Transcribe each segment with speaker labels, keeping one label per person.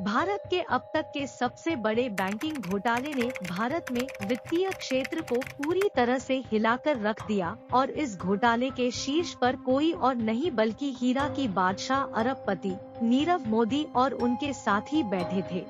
Speaker 1: भारत के अब तक के सबसे बड़े बैंकिंग घोटाले ने भारत में वित्तीय क्षेत्र को पूरी तरह से हिलाकर रख दिया और इस घोटाले के शीर्ष पर कोई और नहीं बल्कि हीरा की बादशाह अरबपति नीरव मोदी और उनके साथी बैठे थे।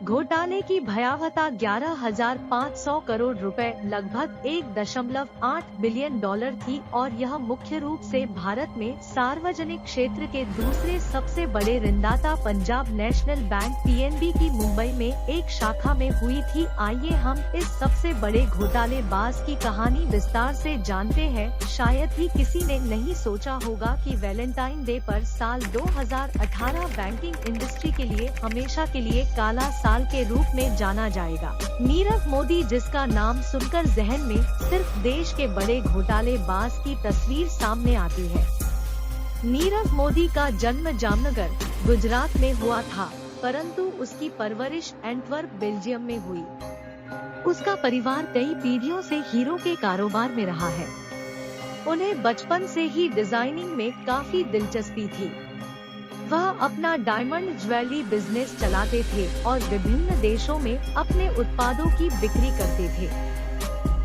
Speaker 1: घोटाले की भयावहता 11,500 करोड़ रुपए लगभग 1.8 बिलियन डॉलर थी और यह मुख्य रूप से भारत में सार्वजनिक क्षेत्र के दूसरे सबसे बड़े ऋणदाता पंजाब नेशनल बैंक पीएनबी की मुंबई में एक शाखा में हुई थी। आइए हम इस सबसे बड़े घोटालेबाज की कहानी विस्तार से जानते हैं। शायद ही किसी ने नहीं सोचा होगा कि वैलेंटाइन डे पर साल 2018 बैंकिंग इंडस्ट्री के लिए हमेशा के लिए काला साल के रूप में जाना जाएगा। नीरव मोदी, जिसका नाम सुनकर जहन में सिर्फ देश के बड़े घोटालेबाज की तस्वीर सामने आती है। नीरव मोदी का जन्म जामनगर, गुजरात में हुआ था, परंतु उसकी परवरिश एंटवर्प, बेल्जियम में हुई। उसका परिवार कई पीढ़ियों से हीरो के कारोबार में रहा है। उन्हें बचपन से ही डिजाइनिंग में काफी दिलचस्पी थी। वह अपना डायमंड ज्वेलरी बिजनेस चलाते थे और विभिन्न देशों में अपने उत्पादों की बिक्री करते थे।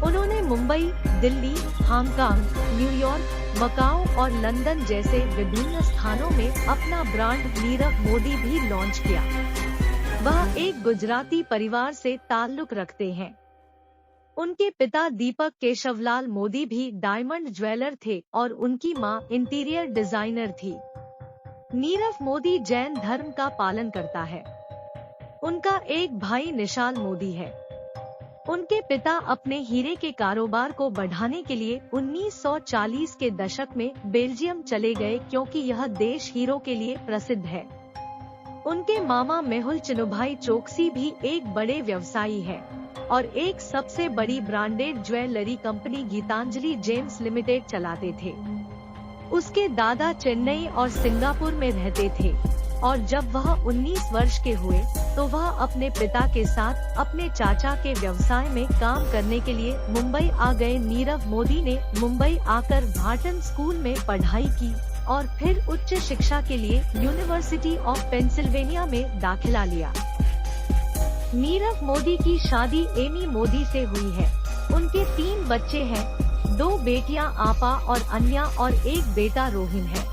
Speaker 1: उन्होंने Mumbai, Delhi, Hong Kong, New York, Macau और लंदन जैसे विभिन्न स्थानों में अपना ब्रांड नीरव मोदी भी लॉन्च किया। वह एक गुजराती परिवार से ताल्लुक रखते हैं। उनके पिता दीपक केशवलाल मोदी भी डायमंड ज्वेलर थे और उनकी मां इंटीरियर डिजाइनर थी। नीरव मोदी जैन धर्म का पालन करता है। उनका एक भाई निशाल मोदी है। उनके पिता अपने हीरे के कारोबार को बढ़ाने के लिए 1940 के दशक में बेल्जियम चले गए, क्योंकि यह देश हीरो के लिए प्रसिद्ध है। उनके मामा मेहुल चिनुभाई चोकसी भी एक बड़े व्यवसायी है और एक सबसे बड़ी branded jewellery company Gitanjali Gems Limited चलाते थे। उसके दादा चेन्नई और सिंगापुर में रहते थे और जब वह 19 वर्ष के हुए तो वह अपने पिता के साथ अपने चाचा के व्यवसाय में काम करने के लिए मुंबई आ गए। नीरव मोदी ने मुंबई आकर भाटन स्कूल में पढ़ाई की और फिर उच्च शिक्षा के लिए यूनिवर्सिटी ऑफ पेंसिल्वेनिया में दाखिला लिया। नीरव मोदी की शादी एमी मोदी से हुई है। उनके 3 बच्चे हैं, 2 बेटियां आपा और अन्या और एक बेटा रोहिन है।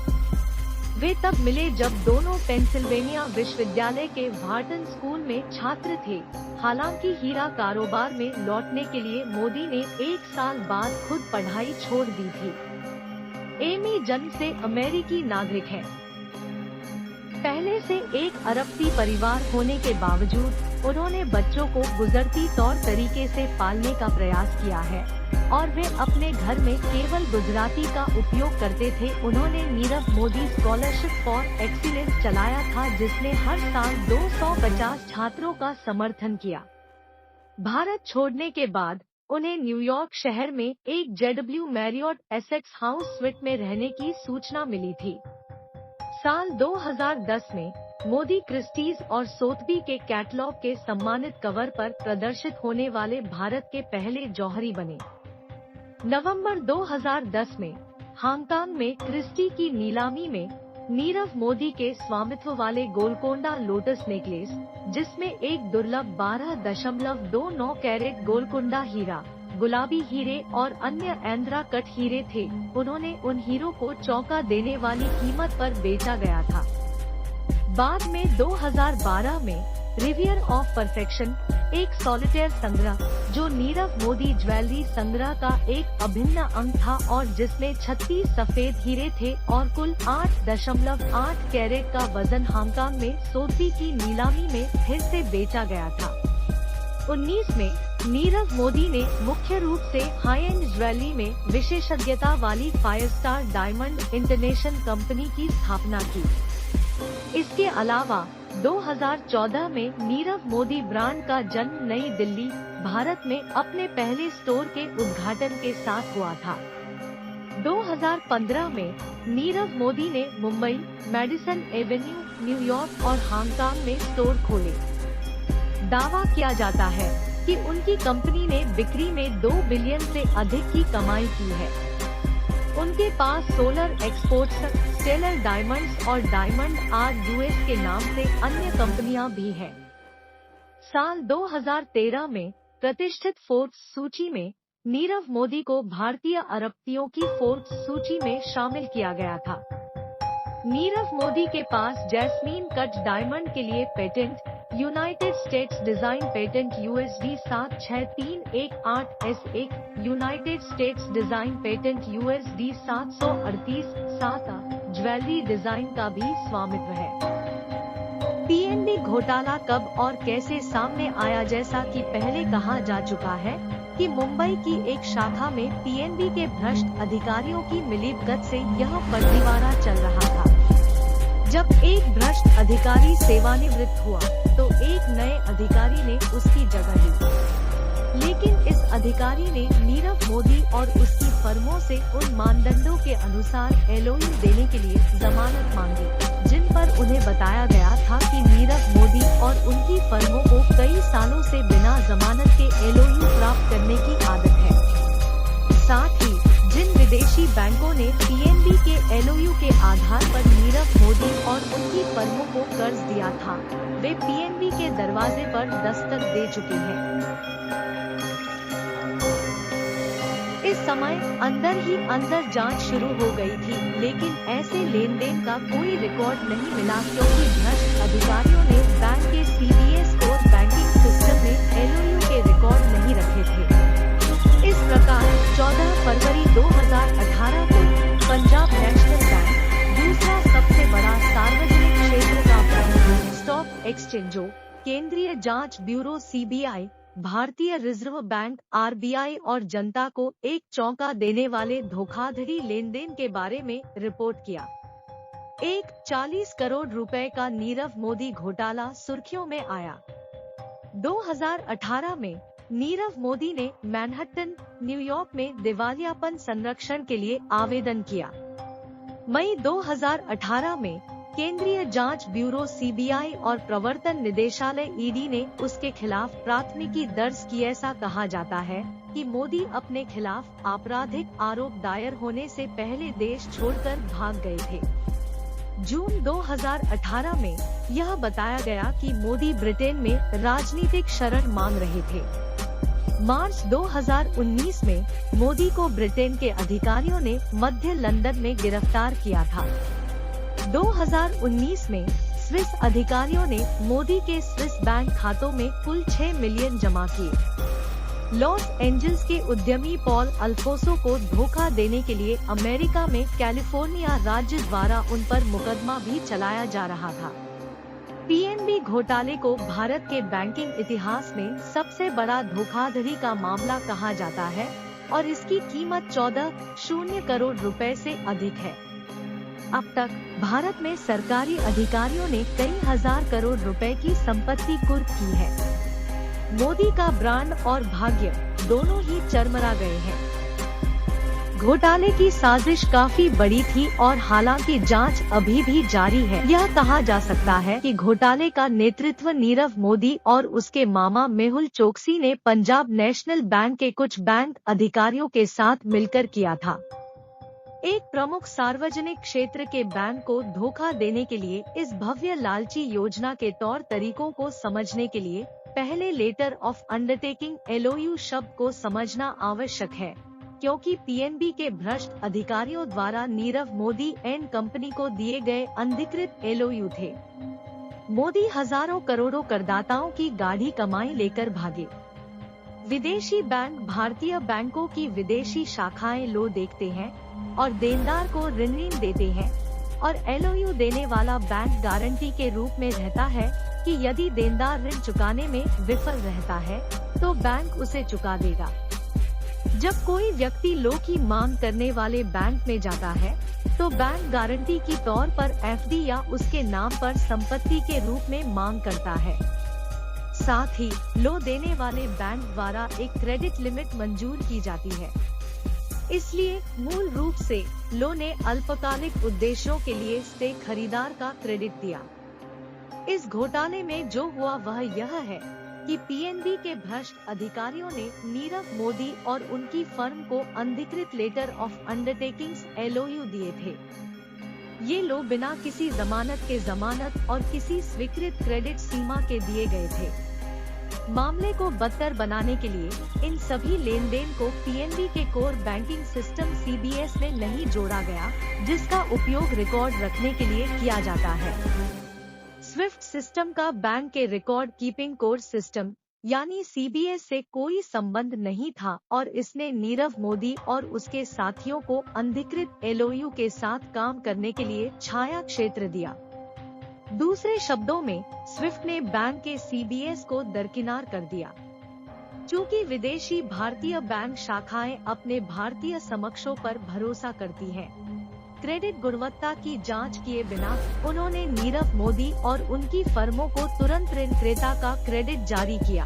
Speaker 1: वे तब मिले जब दोनों पेंसिल्वेनिया विश्वविद्यालय के भाटन स्कूल में छात्र थे। हालांकि हीरा कारोबार में लौटने के लिए मोदी ने 1 साल बाद खुद पढ़ाई छोड़ दी थी। एमी जन्म से अमेरिकी नागरिक है। पहले से एक अरबती परिवार होने के बावजूद उन्होंने बच्चों को गुजरती तौर तरीके से पालने का प्रयास किया है और वे अपने घर में केवल गुजराती का उपयोग करते थे। उन्होंने Nirav Modi scholarship for excellence चलाया था, जिसने हर साल 250 छात्रों का समर्थन किया। भारत छोड़ने के बाद उन्हें न्यूयॉर्क शहर में एक JW Marriott Essex house sweet में रहने की सूचना मिली थी। साल 2010 में मोदी क्रिस्टीज और सोथबी के कैटलॉग के सम्मानित कवर पर प्रदर्शित होने वाले भारत के पहले जौहरी बने। नवंबर 2010 में हांगकांग में क्रिस्टी की नीलामी में नीरव मोदी के स्वामित्व वाले गोलकोंडा लोटस नेकलेस, जिसमें एक दुर्लभ 12.29 कैरेट गोलकोंडा हीरा, गुलाबी हीरे और अन्य एंद्रा कट हीरे थे, उन्होंने उन हीरो को चौंका देने वाली कीमत पर बेचा गया था। बाद में 2012 में रिवियर ऑफ परफेक्शन, एक सॉलिटेयर संग्रह जो नीरव मोदी ज्वेलरी संग्रह का एक अभिन्न अंग था और जिसमें 36 सफेद हीरे थे और कुल 8.8 कैरेट का वजन, हांगकांग में सोथबी की नीलामी में फिर से बेचा गया था। 19 में नीरव मोदी ने मुख्य रूप से हाई एंड ज्वेलरी में विशेषज्ञता वाली फायरस्टार डायमंड इंटरनेशनल कंपनी की स्थापना की। इसके अलावा 2014 में नीरव मोदी ब्रांड का जन्म नई दिल्ली, भारत में अपने पहले स्टोर के उद्घाटन के साथ हुआ था। 2015 में नीरव मोदी ने मुंबई, मेडिसन एवेन्यू, न्यूयॉर्क और हांगकांग में स्टोर खोले। दावा किया जाता है कि उनकी कंपनी ने बिक्री में 2 बिलियन से अधिक की कमाई की है। उनके पास सोलर एक्सपोर्ट्स, स्टेलर डायमंड्स और डायमंड आर यूएस के नाम से अन्य कंपनियां भी हैं। साल 2013 में प्रतिष्ठित फोर्ब्स सूची में नीरव मोदी को भारतीय अरबपतियों की फोर्ब्स सूची में शामिल किया गया था। नीरव मोदी के पास जैस्मीन कट डायमंड के लिए patent, United states design patent USD 76318S1, United states design patent USD 738-7, jewellery design का भी स्वामित्व है। PNB घोटाला कब और कैसे सामने आया? जैसा कि पहले कहा जा चुका है कि मुंबई की एक शाखा में PNB के भ्रष्ट अधिकारियों की मिलीभगत से यह फर्जीवाड़ा चल रहा था। जब एक भ्रष्ट अधिकारी सेवानिवृत्त हुआ तो एक नए अधिकारी ने उसकी जगह ली, लेकिन इस अधिकारी ने नीरव मोदी और उसकी फर्मों से उन मानदंडों के अनुसार LOU देने के लिए जमानत मांगी, जिन पर उन्हें बताया गया था कि नीरव मोदी और उनकी फर्मों को कई सालों से बिना जमानत के LOU प्राप्त करने की आदत है। साथ ही जिन विदेशी बैंकों ने PNB के LOU के आधार पर नीरव मोदी और उनकी फर्मों को कर्ज दिया था, वे PNB के दरवाजे पर दस्तक दे चुके हैं। इस समय अंदर ही अंदर जांच शुरू हो गई थी, लेकिन ऐसे लेन देन का कोई रिकॉर्ड नहीं मिला क्योंकि भ्रष्ट अधिकारियों ने बैंक के CBS कोर बैंकिंग सिस्टम में LOU के रिकॉर्ड नहीं रखे थे। इस प्रकार 14 फरवरी 2018 को पंजाब नेशनल बैंक, दूसरा सबसे बड़ा सार्वजनिक क्षेत्र का बैंक, स्टॉक एक्सचेंजों, केंद्रीय जांच ब्यूरो CBI, भारतीय रिजर्व बैंक RBI और जनता को एक चौंका देने वाले धोखाधड़ी लेनदेन के बारे में रिपोर्ट किया। एक 40 करोड़ रुपए का नीरव मोदी घोटाला सुर्खियों में आया। 2018 में नीरव मोदी ने मैनहट्टन, न्यूयॉर्क में दिवालियापन संरक्षण के लिए आवेदन किया। मई 2018 में केंद्रीय जांच ब्यूरो CBI और प्रवर्तन निदेशालय ED ने उसके खिलाफ प्राथमिकी दर्ज की। ऐसा कहा जाता है कि मोदी अपने खिलाफ आपराधिक आरोप दायर होने से पहले देश छोड़कर भाग गए थे। जून 2018 में यह बताया गया कि मोदी ब्रिटेन में राजनीतिक शरण मांग रहे थे। मार्च 2019 में मोदी को ब्रिटेन के अधिकारियों ने मध्य लंदन में गिरफ्तार किया था। 2019 में स्विस अधिकारियों ने मोदी के स्विस बैंक खातों में कुल 6 मिलियन जमा किए। लॉस एंजल्स के उद्यमी पॉल अल्फोंसो को धोखा देने के लिए अमेरिका में कैलिफोर्निया राज्य द्वारा उन पर मुकदमा भी चलाया जा रहा था। PNB घोटाले को भारत के बैंकिंग इतिहास में सबसे बड़ा धोखाधड़ी का मामला कहा जाता है और इसकी कीमत 14 करोड़ रुपए से अधिक है। अब तक भारत में सरकारी अधिकारियों ने कई हजार करोड़ रुपए की संपत्ति कुर्क की है। मोदी का ब्रांड और भाग्य दोनों ही चरमरा गए हैं। घोटाले की साजिश काफी बड़ी थी और हालांकि जांच अभी भी जारी है। यह कहा जा सकता है कि घोटाले का नेतृत्व नीरव मोदी और उसके मामा मेहुल चोकसी ने पंजाब नेशनल बैंक के कुछ बैंक अधिकारियों के साथ मिलकर किया था। एक प्रमुख सार्वजनिक क्षेत्र के बैंक को धोखा देने के लिए इस भव्य लालची योजना के तौर तरीकों को समझने के लिए पहले लेटर ऑफ अंडरटेकिंग LOU शब्द को समझना आवश्यक है, क्योंकि PNB के भ्रष्ट अधिकारियों द्वारा नीरव मोदी एंड कंपनी को दिए गए अनधिकृत LOU थे। मोदी हजारों करोड़ों करदाताओं की गाढ़ी कमाई लेकर भागे। विदेशी बैंक भारतीय बैंकों की विदेशी शाखाएं लो देखते हैं और देनदार को ऋण देते हैं और LOU देने वाला बैंक गारंटी के रूप में रहता है कि यदि देनदार ऋण चुकाने में विफल रहता है तो बैंक उसे चुका देगा। जब कोई व्यक्ति लो की मांग करने वाले बैंक में जाता है तो बैंक गारंटी के तौर पर FD या उसके नाम पर संपत्ति के रूप में मांग करता है। साथ ही लो देने वाले बैंक द्वारा एक क्रेडिट लिमिट मंजूर की जाती है। इसलिए मूल रूप से लो ने अल्पकालिक उद्देश्यों के लिए से खरीदार का क्रेडिट दिया। इस घोटाले में जो हुआ वह यह है कि पीएनबी के भ्रष्ट अधिकारियों ने नीरव मोदी और उनकी फर्म को अनधिकृत लेटर ऑफ अंडरटेकिंग्स LOU दिए थे। ये लो बिना किसी जमानत के जमानत और किसी स्वीकृत क्रेडिट सीमा के दिए गए थे। मामले को बदतर बनाने के लिए इन सभी लेन देन को पीएनबी के कोर बैंकिंग सिस्टम CBS में नहीं जोड़ा गया, जिसका उपयोग रिकॉर्ड रखने के लिए किया जाता है। स्विफ्ट सिस्टम का बैंक के रिकॉर्ड कीपिंग कोर सिस्टम यानी CBS से कोई संबंध नहीं था और इसने नीरव मोदी और उसके साथियों को अनधिकृत LOU के साथ काम करने के लिए छाया क्षेत्र दिया। दूसरे शब्दों में, स्विफ्ट ने बैंक के CBS को दरकिनार कर दिया। चूंकि विदेशी भारतीय बैंक शाखाएं अपने भारतीय समकक्षों पर भरोसा करती हैं, क्रेडिट गुणवत्ता की जांच किए बिना उन्होंने नीरव मोदी और उनकी फर्मों को तुरंत ऋण क्रेता का क्रेडिट जारी किया।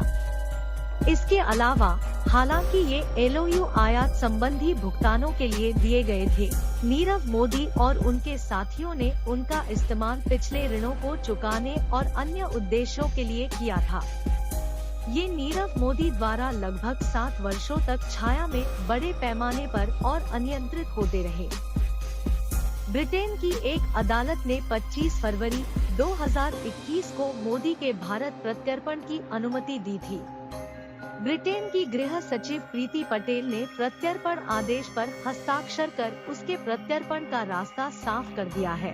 Speaker 1: इसके अलावा, हालांकि ये LOU आयात संबंधी भुगतानों के लिए दिए गए थे, नीरव मोदी और उनके साथियों ने उनका इस्तेमाल पिछले ऋणों को चुकाने और अन्य उद्देश्यों के लिए किया था। ये नीरव मोदी द्वारा लगभग 7 वर्षों तक छाया में बड़े पैमाने पर और अनियंत्रित होते रहे। ब्रिटेन की एक अदालत ने 25 फरवरी 2021 को मोदी के भारत प्रत्यर्पण की अनुमति दी थी। ब्रिटेन की गृह सचिव प्रीति पटेल ने प्रत्यर्पण आदेश पर हस्ताक्षर कर उसके प्रत्यर्पण का रास्ता साफ कर दिया है।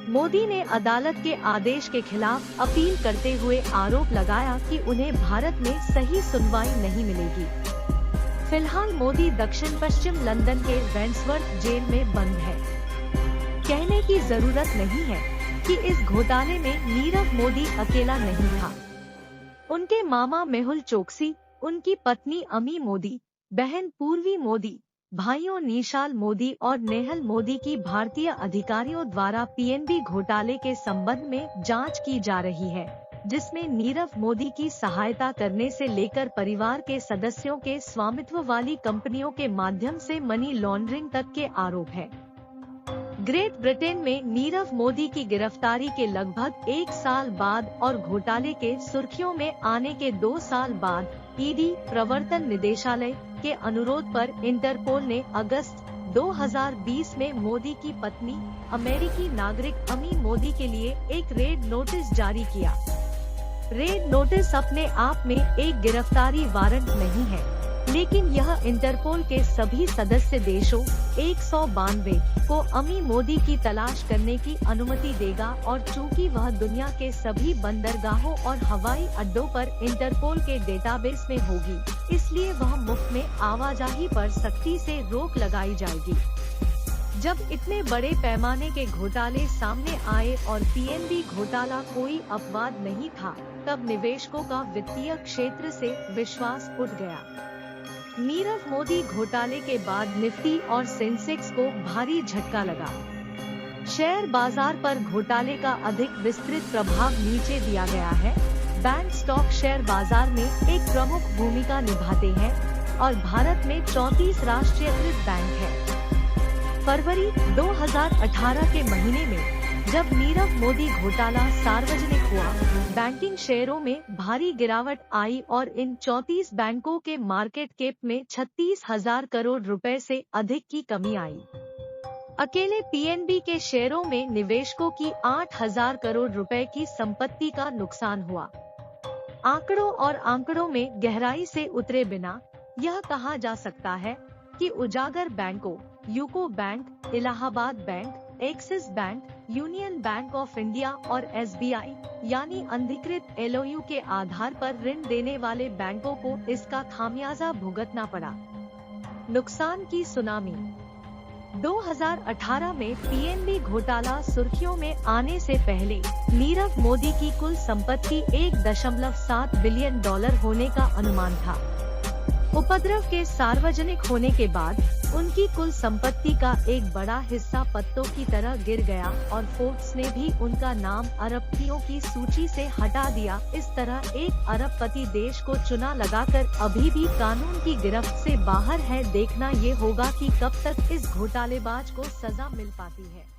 Speaker 1: मोदी ने अदालत के आदेश के खिलाफ अपील करते हुए आरोप लगाया कि उन्हें भारत में सही सुनवाई नहीं मिलेगी। फिलहाल मोदी दक्षिण पश्चिम लंदन के वेंट्सवर्थ जेल में बंद है। कहने की जरूरत नहीं है कि इस घोटाले में नीरव मोदी अकेला नहीं था। उनके मामा मेहुल चोकसी, उनकी पत्नी अमी मोदी, बहन पूर्वी मोदी, भाइयों निशाल मोदी और नेहल मोदी की भारतीय अधिकारियों द्वारा पीएनबी घोटाले के संबंध में जांच की जा रही है, जिसमें नीरव मोदी की सहायता करने से लेकर परिवार के सदस्यों के स्वामित्व वाली कंपनियों के माध्यम से मनी लॉन्ड्रिंग तक के आरोप है। ग्रेट ब्रिटेन में नीरव मोदी की गिरफ्तारी के लगभग 1 साल बाद और घोटाले के सुर्खियों में आने के 2 साल बाद ईडी प्रवर्तन निदेशालय के अनुरोध पर इंटरपोल ने अगस्त 2020 में मोदी की पत्नी अमेरिकी नागरिक अमी मोदी के लिए एक रेड नोटिस जारी किया। रेड नोटिस अपने आप में एक गिरफ्तारी वारंट नहीं है, लेकिन यह इंटरपोल के सभी सदस्य देशों 192 को अमी मोदी की तलाश करने की अनुमति देगा और चूंकि वह दुनिया के सभी बंदरगाहों और हवाई अड्डों पर इंटरपोल के डेटाबेस में होगी, इसलिए वह मुफ्त में आवाजाही पर सख्ती से रोक लगाई जाएगी। जब इतने बड़े पैमाने के घोटाले सामने आए और पीएनबी घोटाला कोई अपवाद नहीं था, तब निवेशकों का वित्तीय क्षेत्र से विश्वास उठ गया। नीरव मोदी घोटाले के बाद निफ्टी और सेंसेक्स को भारी झटका लगा। शेयर बाजार पर घोटाले का अधिक विस्तृत प्रभाव नीचे दिया गया है। बैंक स्टॉक शेयर बाजार में एक प्रमुख भूमिका निभाते हैं और भारत में 34 राष्ट्रीयकृत बैंक है। फरवरी 2018 के महीने में जब नीरव मोदी घोटाला सार्वजनिक हुआ, बैंकिंग शेयरों में भारी गिरावट आई और इन 34 बैंकों के मार्केट कैप में 36,000 करोड़ रुपए से अधिक की कमी आई। अकेले पीएनबी के शेयरों में निवेशकों की 8,000 करोड़ रुपए की संपत्ति का नुकसान हुआ। आंकड़ों में गहराई से उतरे बिना यह कहा जा सकता है कि उजागर बैंकों UCO bank, Allahabad bank, axis bank, union bank of India और SBI यानी अनधिकृत LOU के आधार पर ऋण देने वाले बैंकों को इसका खामियाजा भुगतना पड़ा। नुकसान की सुनामी। 2018 में पीएनबी घोटाला सुर्खियों में आने से पहले नीरव मोदी की कुल संपत्ति $1.7 बिलियन होने का अनुमान था। उपद्रव के सार्वजनिक होने के बाद उनकी कुल संपत्ति का एक बड़ा हिस्सा पत्तों की तरह गिर गया और फोर्ब्स ने भी उनका नाम अरबपतियों की सूची से हटा दिया। इस तरह एक अरबपति देश को चुना लगाकर अभी भी कानून की गिरफ्त से बाहर है। देखना ये होगा कि कब तक इस घोटालेबाज को सजा मिल पाती है।